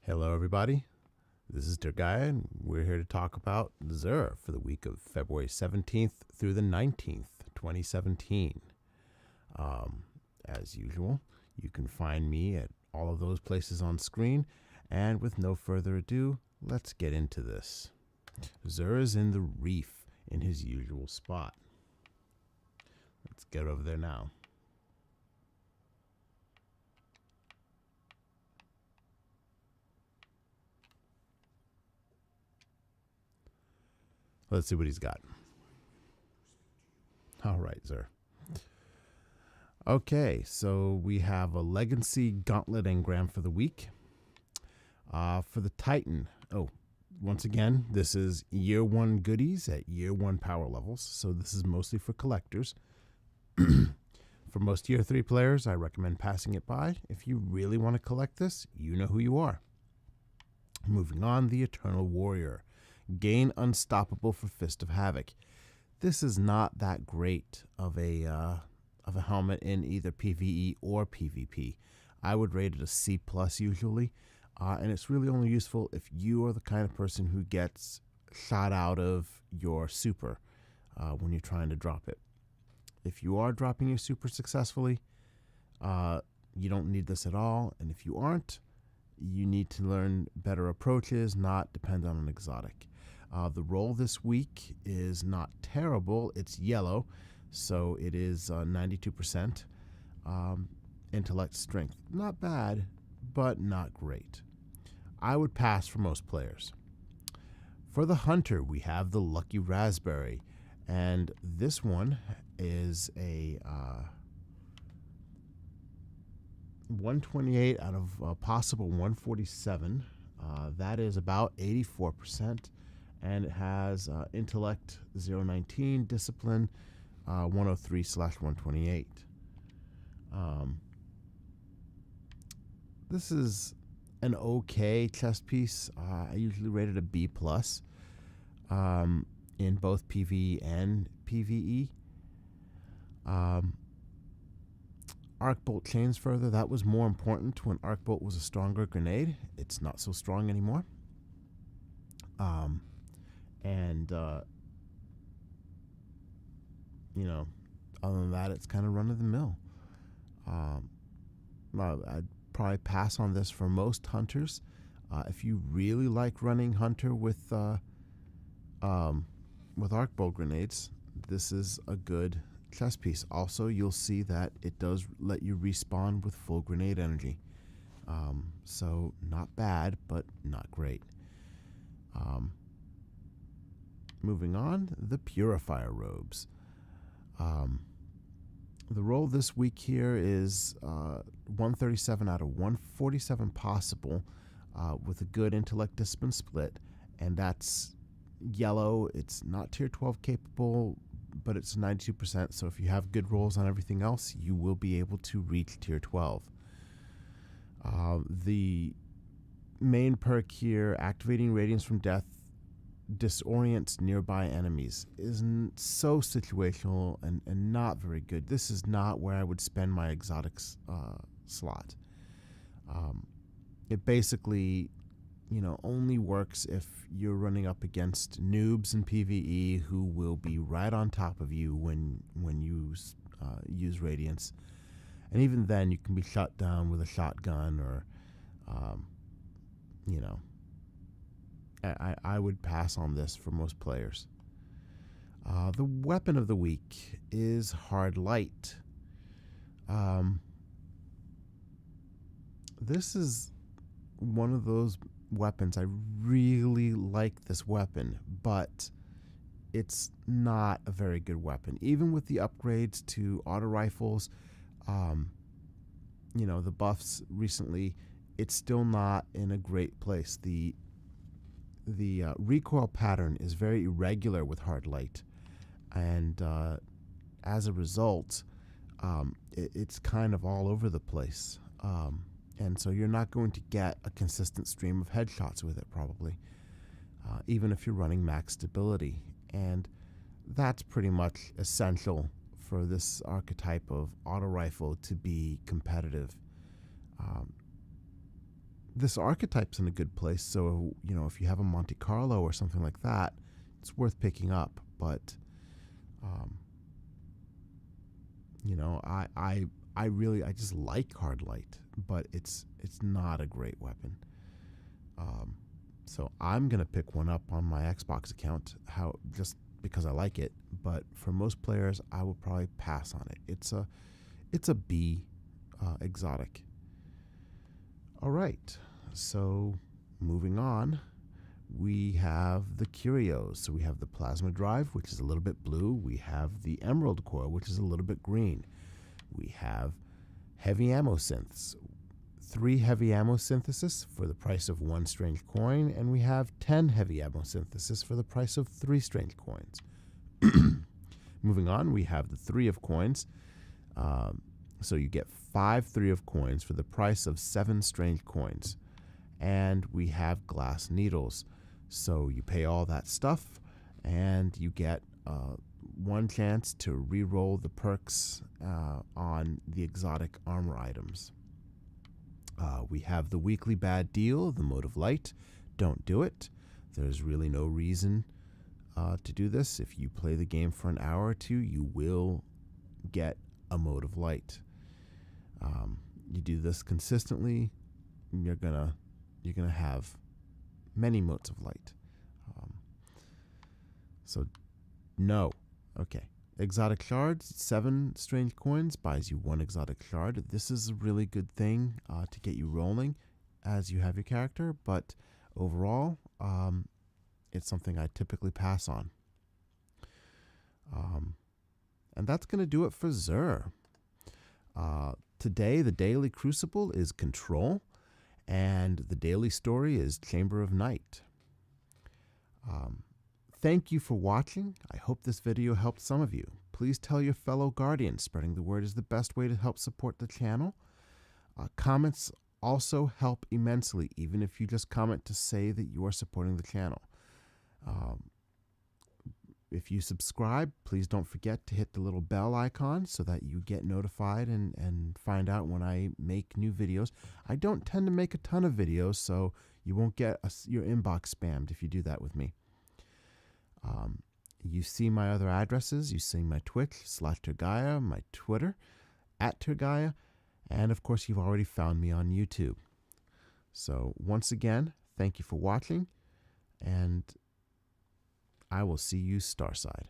Hello, everybody. This is Turgaya, and we're here to talk about Xur for the week of February 17th through the 19th, 2017. As usual, you can find me at all of those places on screen, and with no further ado, let's get into this. Xur is in the Reef in his usual spot. Let's get over there now. Let's see what he's got. All right, Xur. Okay, so we have a Legacy Gauntlet Engram for the week. For the Titan, once again, this is year one goodies at year one power levels, so this is mostly for collectors. For most year 3 players, I recommend passing it by. If you really want to collect this, you know who you are. Moving on, the Eternal Warrior. Gain Unstoppable for Fist of Havoc. This is not that great of a helmet in either PvE or PvP. I would rate it a C+ usually, and it's really only useful if you are the kind of person who gets shot out of your super when you're trying to drop it. If you are dropping your super successfully, you don't need this at all, and if you aren't, you need to learn better approaches, not depend on an exotic. The roll this week is not terrible. It's yellow, so it is 92% intellect strength. Not bad, but not great. I would pass for most players. For the Hunter, we have the Lucky Raspberry, and this one is a 128 out of possible 147. That is about 84%. And it has intellect 019, discipline 103/128. This is an okay chest piece. I usually rate it a B+, in both PvE and PvE. Arc Bolt chains further. That was more important when Arc Bolt was a stronger grenade. It's not so strong anymore. Other than that, it's kind of run-of-the-mill. I'd probably pass on this for most hunters. If you really like running hunter with arc bolt grenades, this is a good chest piece. Also, you'll see that it does let you respawn with full grenade energy. So not bad, but not great. Moving on, the Purifier robes. The roll this week here is 137 out of 147 possible, with a good intellect discipline split, and that's yellow. It's not tier 12 capable, but it's 92%, so if you have good rolls on everything else, you will be able to reach tier 12. The main perk here, activating Radiance from Death, disorients nearby enemies, isn't so situational and not very good. This is not where I would spend my exotics slot. It basically, only works if you're running up against noobs in PvE who will be right on top of you when you use Radiance. And even then, you can be shot down with a shotgun or, I would pass on this for most players. The weapon of the week is Hard Light. This is one of those weapons. I really like this weapon, but it's not a very good weapon. Even with the upgrades to auto rifles, the buffs recently, it's still not in a great place. The recoil pattern is very irregular with Hard Light, and as a result, it's kind of all over the place, and so you're not going to get a consistent stream of headshots with it probably, even if you're running max stability, and that's pretty much essential for this archetype of auto rifle to be competitive. this archetype's in a good place. So, you know, if you have a Monte Carlo or something like that, it's worth picking up. But, you know, I just like Hard Light, but it's not a great weapon. So I'm gonna pick one up on my Xbox account, just because I like it. But for most players, I will probably pass on it. It's a B exotic. All right, so moving on, we have the curios. So we have the plasma drive, which is a little bit blue. We have the emerald core, which is a little bit green. We have heavy ammo synths, 3 heavy ammo synthesis for the price of 1 strange coin, and we have 10 heavy ammo synthesis for the price of 3 strange coins. Moving on, we have the 3 of coins. So you get 5 3 of coins for the price of 7 strange coins. And we have glass needles. So you pay all that stuff, and you get 1 chance to re-roll the perks on the exotic armor items. We have the weekly bad deal, the mode of light. Don't do it. There's really no reason to do this. If you play the game for an hour or two, you will get a mode of light. You do this consistently, you're gonna have many modes of light. So no. Okay. Exotic shards, 7 strange coins buys you 1 exotic shard. This is a really good thing to get you rolling as you have your character, but overall, it's something I typically pass on. And that's going to do it for Xur. Today, the daily Crucible is Control, and the daily story is Chamber of Night. Thank you for watching. I hope this video helped some of you. Please tell your fellow Guardians. Spreading the word is the best way to help support the channel. Comments also help immensely, even if you just comment to say that you are supporting the channel. If you subscribe, please don't forget to hit the little bell icon so that you get notified and find out when I make new videos. I don't tend to make a ton of videos, so you won't get your inbox spammed if you do that with me. You see my other addresses. You see my Twitch /Turgaya, my Twitter @Turgaya, and of course you've already found me on YouTube. So once again, thank you for watching, and I will see you Starside.